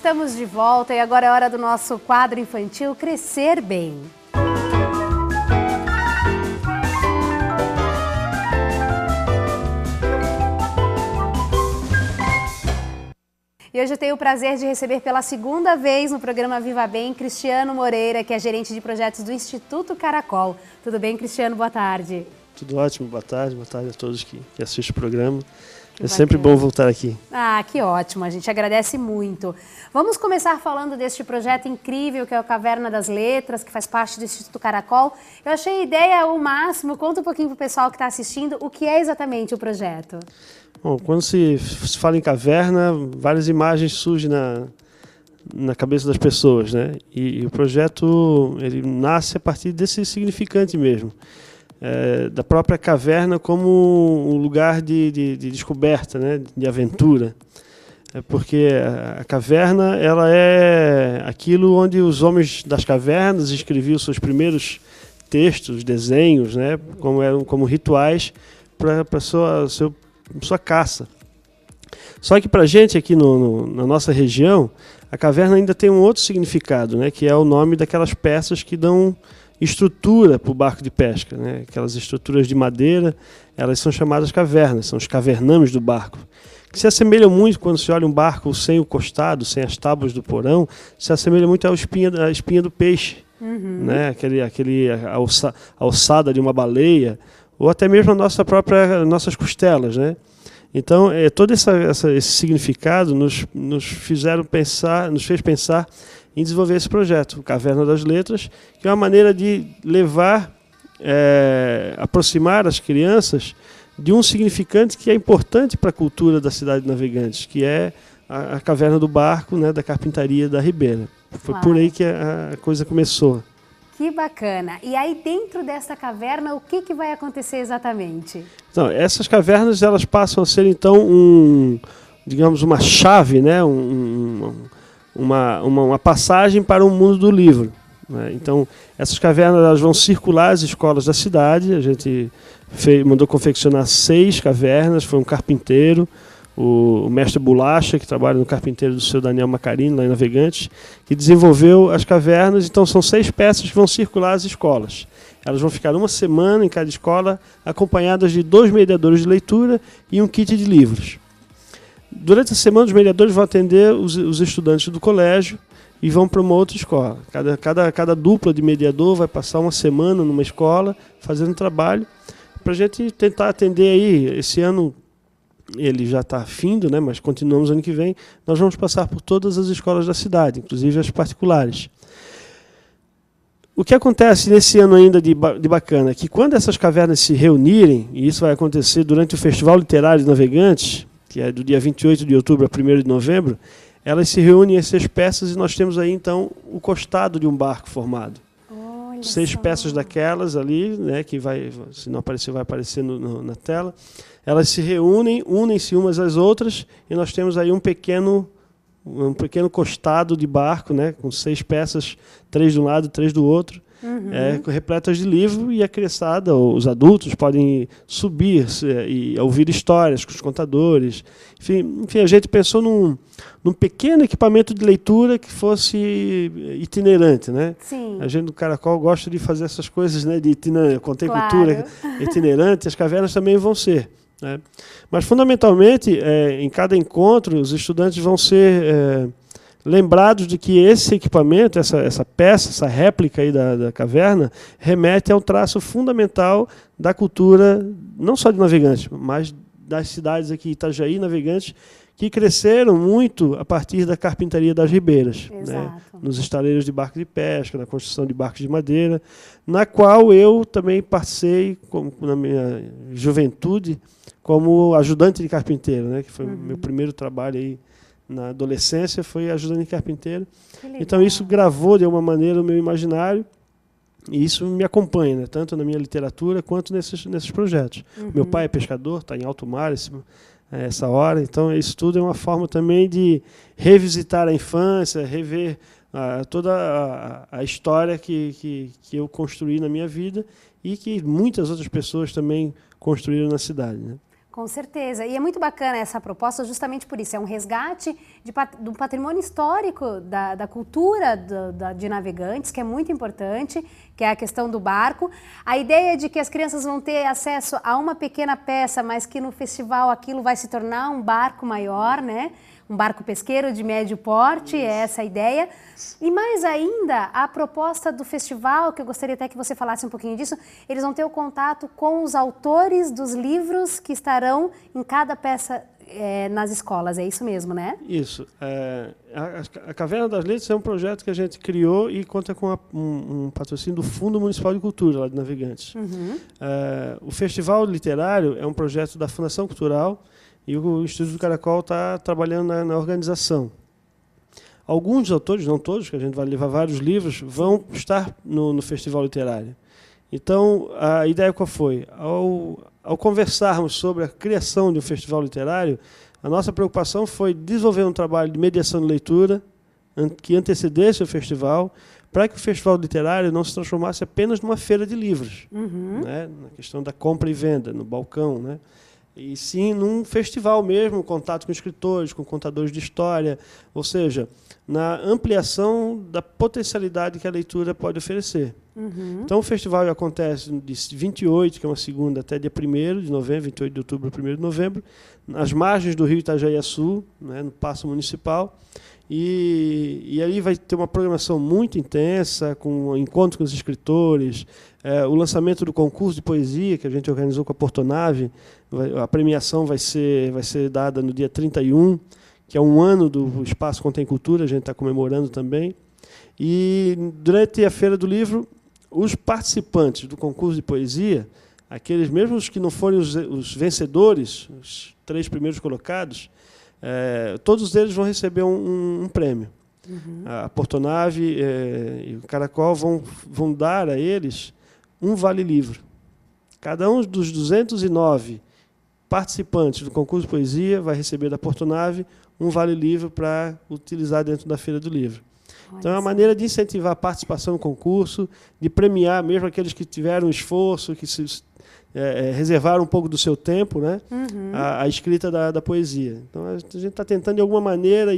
Estamos de volta e agora é hora do nosso quadro infantil Crescer Bem. E hoje eu tenho o prazer de receber pela segunda vez no programa Viva Bem Cristiano Moreira, que é gerente de projetos do Instituto Caracol. Tudo bem, Cristiano? Boa tarde. Tudo ótimo, boa tarde a todos que assistem o programa. É sempre bom voltar aqui. Ah, que ótimo, a gente agradece muito. Vamos começar falando deste projeto incrível que é o Caverna das Letras, que faz parte do Instituto Caracol. Eu achei a ideia o máximo. Conta um pouquinho para o pessoal que está assistindo o que é exatamente o projeto. Bom, quando se fala em caverna, várias imagens surgem na cabeça das pessoas, né? E o projeto ele nasce a partir desse significante mesmo. Da própria caverna como um lugar de descoberta, né, de aventura. Porque a caverna ela é aquilo onde os homens das cavernas escreviam seus primeiros textos, desenhos, né, como rituais para sua caça. Só que para a gente aqui na nossa região, a caverna ainda tem um outro significado, né, que é o nome daquelas peças que dão estrutura para o barco de pesca, né? Aquelas estruturas de madeira, elas são chamadas cavernas, são os cavernames do barco, que se assemelham muito quando se olha um barco sem o costado, sem as tábuas do porão, se assemelha muito à espinha do peixe, né? A ossada de uma baleia, ou até mesmo nossas costelas, né? Então, todo esse significado nos fez pensar em desenvolver esse projeto, o Caverna das Letras, que é uma maneira de aproximar as crianças de um significante que é importante para a cultura da cidade de Navegantes, que é a caverna do barco, né, da carpintaria da Ribeira. Foi por aí que a coisa começou. Que bacana! E aí dentro dessa caverna, o que vai acontecer exatamente? Então, essas cavernas elas passam a ser então digamos uma chave, né, uma passagem para o mundo do livro, né? Então, essas cavernas elas vão circular as escolas da cidade. A gente mandou confeccionar 6 cavernas, foi um carpinteiro, o mestre Bolacha, que trabalha no carpinteiro do seu Daniel Macarini, lá em Navegantes, que desenvolveu as cavernas. Então, são 6 peças que vão circular as escolas. Elas vão ficar uma semana em cada escola, acompanhadas de 2 mediadores de leitura e um kit de livros. Durante a semana, os mediadores vão atender os estudantes do colégio e vão para uma outra escola. Cada dupla de mediador vai passar uma semana numa escola, fazendo trabalho, para a gente tentar atender aí. Esse ano ele já está findo, né, mas continuamos ano que vem. Nós vamos passar por todas as escolas da cidade, inclusive as particulares. O que acontece nesse ano ainda de bacana é que quando essas cavernas se reunirem, e isso vai acontecer durante o Festival Literário de Navegantes, que é do dia 28 de outubro a 1º de novembro, elas se reúnem em 6 peças e nós temos aí, então, o costado de um barco formado. Olha 6 só. peças daquelas ali, né, que se não aparecer, vai aparecer na tela. Elas se reúnem, unem-se umas às outras, e nós temos aí um pequeno costado de barco, né, com 6 peças, 3 de um lado e 3 do outro, repletas de livro, e a criançada, os adultos, podem subir e ouvir histórias com os contadores. Enfim, a gente pensou num pequeno equipamento de leitura que fosse itinerante, né? Sim. A gente do Caracol gosta de fazer essas coisas, né, de itinerante. Eu contei Claro. Cultura itinerante, as cavernas também vão ser, né? Mas, fundamentalmente, em cada encontro, os estudantes vão ser lembrados de que esse equipamento, essa peça, essa réplica aí da caverna, remete ao traço fundamental da cultura, não só de Navegantes, mas das cidades aqui, Itajaí, Navegantes, que cresceram muito a partir da carpintaria das ribeiras, né? Nos estaleiros de barcos de pesca, na construção de barcos de madeira, na qual eu também passei, na minha juventude, como ajudante de carpinteiro, né? Que foi o meu primeiro trabalho aí na adolescência, foi ajudante de carpinteiro. Então isso gravou de alguma maneira o meu imaginário, e isso me acompanha, né? Tanto na minha literatura quanto nesses projetos. Meu pai é pescador, está em alto mar essa hora, então isso tudo é uma forma também de revisitar a infância, rever toda a história que eu construí na minha vida e que muitas outras pessoas também construíram na cidade, né? Com certeza. E é muito bacana essa proposta justamente por isso. É um resgate do patrimônio histórico, da cultura de Navegantes, que é muito importante, que é a questão do barco. A ideia de que as crianças vão ter acesso a uma pequena peça, mas que no festival aquilo vai se tornar um barco maior, né? Um barco pesqueiro de médio porte, é essa a ideia. E mais ainda, a proposta do festival, que eu gostaria até que você falasse um pouquinho disso, eles vão ter o contato com os autores dos livros que estarão em cada peça nas escolas, é isso mesmo, né? Isso. A Caverna das Letras é um projeto que a gente criou e conta com um patrocínio do Fundo Municipal de Cultura, lá de Navegantes. O Festival Literário é um projeto da Fundação Cultural, e o Instituto do Caracol está trabalhando na organização. Alguns dos autores, não todos, que a gente vai levar vários livros, vão estar no Festival Literário. Então, a ideia qual foi? Ao conversarmos sobre a criação de um festival literário, a nossa preocupação foi desenvolver um trabalho de mediação de leitura que antecedesse o festival, para que o festival literário não se transformasse apenas numa feira de livros, né? Na questão da compra e venda, no balcão, né? E sim num festival mesmo, contato com escritores, com contadores de história, ou seja, na ampliação da potencialidade que a leitura pode oferecer. Então o festival acontece de 28, que é uma segunda, até dia 1º de novembro, 28 de outubro a 1º de novembro, nas margens do rio Itajaí-Açu, né, no Paço Municipal. E ali vai ter uma programação muito intensa, com encontro com os escritores, o lançamento do concurso de poesia que a gente organizou com a Portonave. A premiação vai ser dada no dia 31, que é um ano do Espaço Contém Cultura, a gente está comemorando também. E durante a Feira do Livro, os participantes do concurso de poesia, aqueles mesmos que não forem os vencedores, os 3 primeiros colocados, todos eles vão receber um prêmio. A Portonave e o Caracol vão dar a eles um vale-livro. Cada um dos 209 participantes do concurso de poesia vai receber da Portonave um vale-livro para utilizar dentro da Feira do Livro. Então é uma maneira de incentivar a participação no concurso, de premiar mesmo aqueles que tiveram esforço, que reservaram um pouco do seu tempo, né, a escrita da poesia. Então a gente está tentando de alguma maneira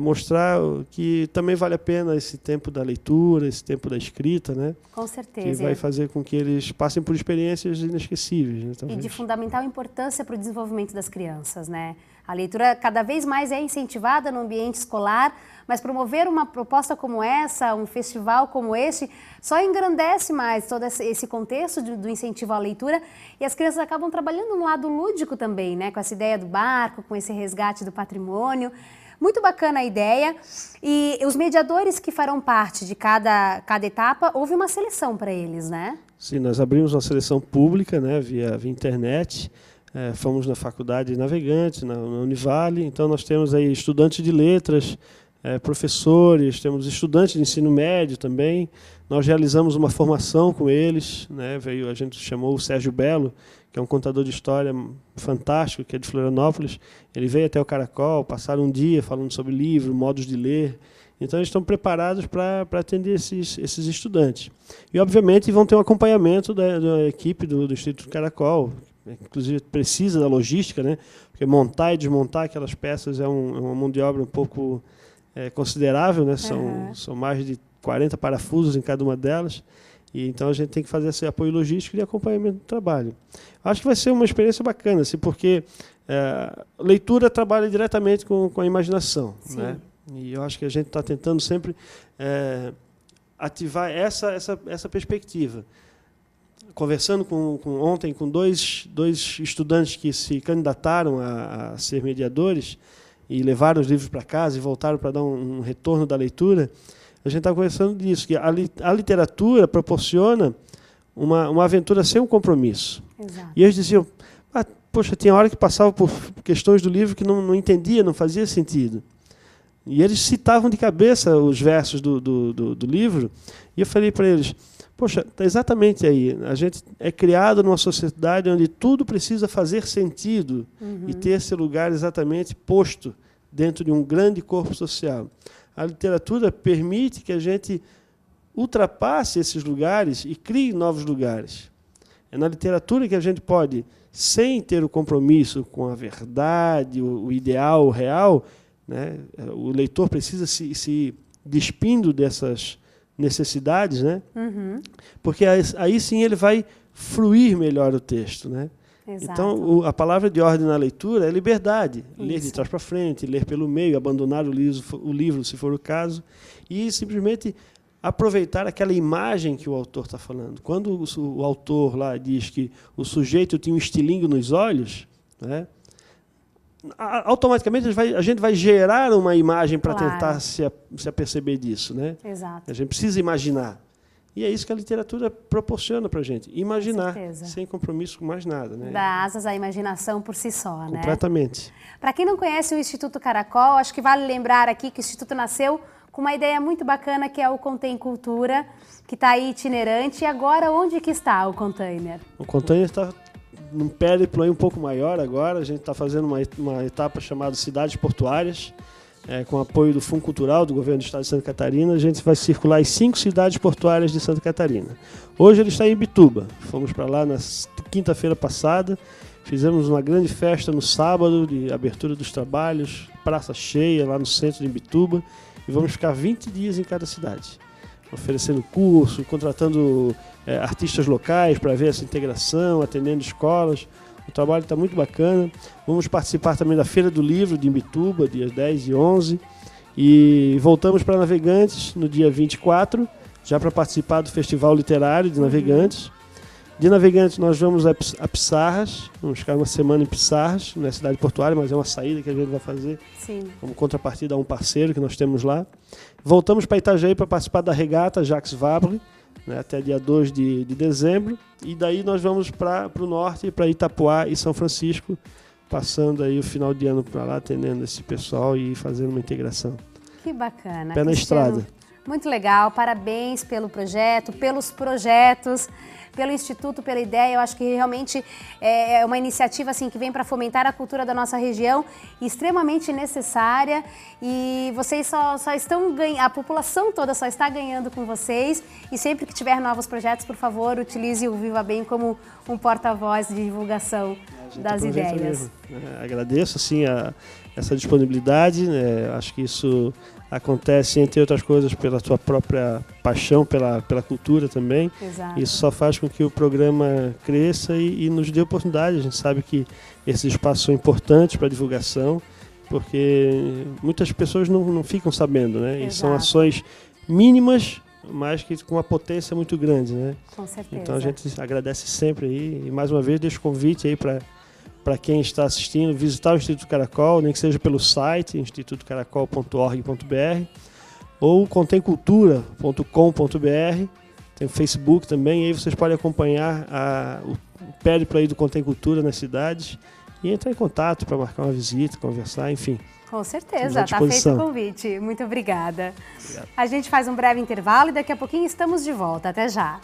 mostrar que também vale a pena esse tempo da leitura, esse tempo da escrita, né? Com certeza. Que vai fazer com que eles passem por experiências inesquecíveis. Né, e de fundamental importância para o desenvolvimento das crianças, né? A leitura cada vez mais é incentivada no ambiente escolar, mas promover uma proposta como essa, um festival como este, só engrandece mais todo esse contexto do incentivo à leitura, e as crianças acabam trabalhando no lado lúdico também, né? Com essa ideia do barco, com esse resgate do patrimônio. Muito bacana a ideia. E os mediadores que farão parte de cada etapa, houve uma seleção para eles, né? Sim, nós abrimos uma seleção pública, né, via internet. Fomos na Faculdade de Navegantes, na Univale. Então nós temos aí estudantes de letras, professores, temos estudantes de ensino médio também. Nós realizamos uma formação com eles, né? A gente chamou o Sérgio Belo, que é um contador de história fantástico, que é de Florianópolis. Ele veio até o Caracol, passaram um dia falando sobre livro, modos de ler. Então eles estão preparados para atender esses estudantes. E obviamente vão ter um acompanhamento da equipe do Instituto Caracol, inclusive precisa da logística, né? Porque montar e desmontar aquelas peças é uma mão de obra um pouco considerável, né? São mais de 40 parafusos em cada uma delas, e então a gente tem que fazer esse apoio logístico e acompanhamento do trabalho. Acho que vai ser uma experiência bacana, assim, porque leitura trabalha diretamente com a imaginação, né? E eu acho que a gente está tentando sempre ativar essa perspectiva. Conversando ontem com dois estudantes que se candidataram a ser mediadores e levaram os livros para casa e voltaram para dar um retorno da leitura, a gente está conversando disso, que a literatura proporciona uma aventura sem um compromisso. Exato. E eles diziam, poxa, tinha hora que passava por questões do livro que não entendia, não fazia sentido. E eles citavam de cabeça os versos do livro, e eu falei para eles, poxa, está exatamente aí. A gente é criado numa sociedade onde tudo precisa fazer sentido e ter esse lugar exatamente posto dentro de um grande corpo social. A literatura permite que a gente ultrapasse esses lugares e crie novos lugares. É na literatura que a gente pode, sem ter o compromisso com a verdade, o ideal, o real, né? O leitor precisa se despindo dessas necessidades, né? Porque aí sim ele vai fruir melhor o texto, né? Exato. Então, a palavra de ordem na leitura é liberdade. Ler de trás para frente, ler pelo meio, abandonar o livro, se for o caso, e simplesmente aproveitar aquela imagem que o autor está falando. Quando o autor lá diz que o sujeito tinha um estilingue nos olhos, né, automaticamente a gente vai gerar uma imagem para tentar se aperceber disso. Né? Exato. A gente precisa imaginar. E é isso que a literatura proporciona para a gente. Imaginar, sem compromisso com mais nada. Né? Dá asas à imaginação por si só. Completamente. Né? Para quem não conhece o Instituto Caracol, acho que vale lembrar aqui que o Instituto nasceu com uma ideia muito bacana, que é o Contém Cultura, que está aí itinerante. E agora, onde que está o container? O container está num périplo aí um pouco maior agora. A gente está fazendo uma etapa chamada Cidades Portuárias, com apoio do Fundo Cultural do Governo do Estado de Santa Catarina. A gente vai circular as 5 cidades portuárias de Santa Catarina. Hoje ele está em Imbituba. Fomos para lá na quinta-feira passada. Fizemos uma grande festa no sábado de abertura dos trabalhos, praça cheia lá no centro de Imbituba. E vamos ficar 20 dias em cada cidade, oferecendo curso, contratando artistas locais para ver essa integração, atendendo escolas. O trabalho está muito bacana. Vamos participar também da Feira do Livro de Imbituba, dias 10 e 11. E voltamos para Navegantes no dia 24, já para participar do Festival Literário de Navegantes. De Navegantes nós vamos a Pissarras, vamos ficar uma semana em Pissarras, na cidade portuária, mas é uma saída que a gente vai fazer como contrapartida a um parceiro que nós temos lá. Voltamos para Itajaí para participar da regata Jacques Vabre, né, até dia 2 de dezembro, e daí nós vamos para o norte, para Itapuá e São Francisco, passando aí o final de ano para lá, atendendo esse pessoal e fazendo uma integração. Que bacana. Pé na estrada. Muito legal, parabéns pelo projeto, pelos projetos, pelo Instituto, pela ideia. Eu acho que realmente é uma iniciativa assim, que vem para fomentar a cultura da nossa região, extremamente necessária, e vocês só estão ganhando, a população toda só está ganhando com vocês, e sempre que tiver novos projetos, por favor, utilize o Viva Bem como um porta-voz de divulgação das ideias. Agradeço assim, essa disponibilidade, né? Acho que isso acontece, entre outras coisas, pela tua própria paixão pela cultura também. Exato. Isso só faz com que o programa cresça e nos dê oportunidade. A gente sabe que esses espaços são importantes para a divulgação, porque muitas pessoas não ficam sabendo, né? E são ações mínimas, mas que com uma potência muito grande, né? Com certeza. Então a gente agradece sempre aí, e mais uma vez deixo o convite aí para quem está assistindo, visitar o Instituto Caracol, nem que seja pelo site, institutocaracol.org.br, ou contemcultura.com.br, tem o Facebook também, e aí vocês podem acompanhar o périplo aí do Contém Cultura nas cidades e entrar em contato para marcar uma visita, conversar, enfim. Com certeza, está feito o convite. Muito obrigada. Obrigado. A gente faz um breve intervalo e daqui a pouquinho estamos de volta. Até já.